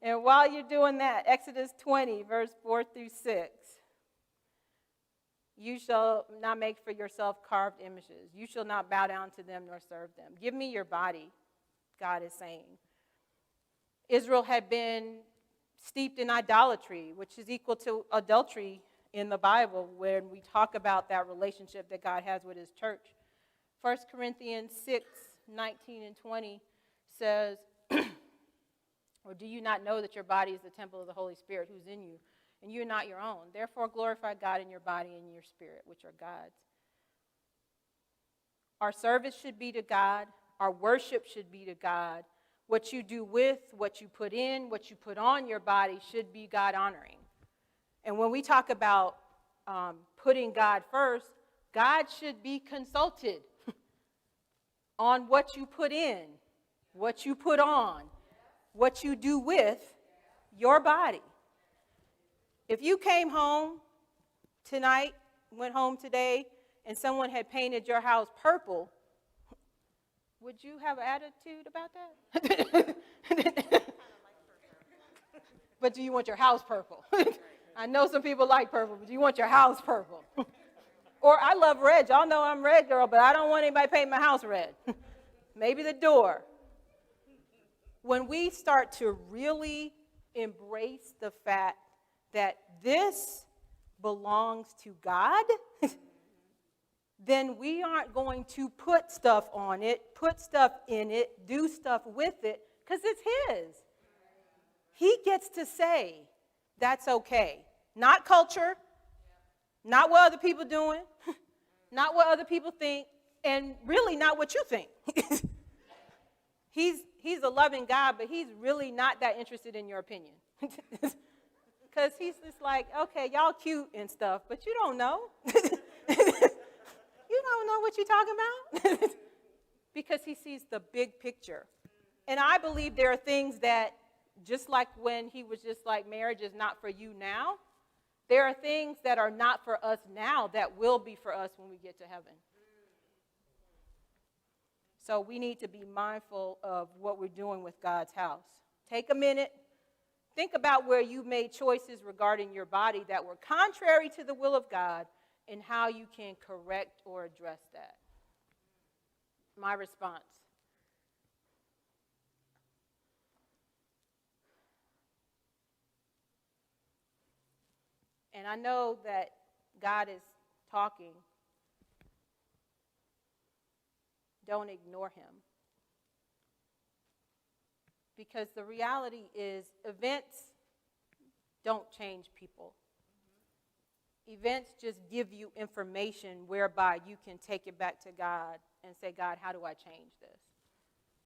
And while you're doing that, Exodus 20, verse 4 through 6. You shall not make for yourself carved images. You shall not bow down to them nor serve them. Give me your body, God is saying. Israel had been steeped in idolatry, which is equal to adultery in the Bible when we talk about that relationship that God has with his church. 1 Corinthians 6, 19 and 20 says, or do you not know that your body is the temple of the Holy Spirit who's in you, and you are not your own? Therefore glorify God in your body and your spirit, which are God's. Our service should be to God. Our worship should be to God. What you do with, what you put in, what you put on your body should be God-honoring. And when we talk about putting God first, God should be consulted on what you put in, what you put on, what you do with your body. If you came home tonight, went home today, and someone had painted your house purple, would you have an attitude about that? But do you want your house purple? I know some people like purple, but do you want your house purple? Or I love red. Y'all know I'm a red girl, but I don't want anybody painting my house red. Maybe the door. When we start to really embrace the fact that this belongs to God, then we aren't going to put stuff on it, put stuff in it, do stuff with it, because it's his. He gets to say that's okay. Not culture, not what other people doing, not what other people think, and really not what you think. He's a loving God, but he's really not that interested in your opinion. Because he's just like, okay, y'all cute and stuff, but you don't know. You don't know what you're talking about. Because he sees the big picture. And I believe there are things that, just like when he was just like, marriage is not for you now, there are things that are not for us now that will be for us when we get to heaven. So we need to be mindful of what we're doing with God's house. Take a minute. Think about where you made choices regarding your body that were contrary to the will of God and how you can correct or address that. My response. And I know that God is talking. Don't ignore him. Because the reality is events don't change people. Events just give you information whereby you can take it back to God and say, God, how do I change this?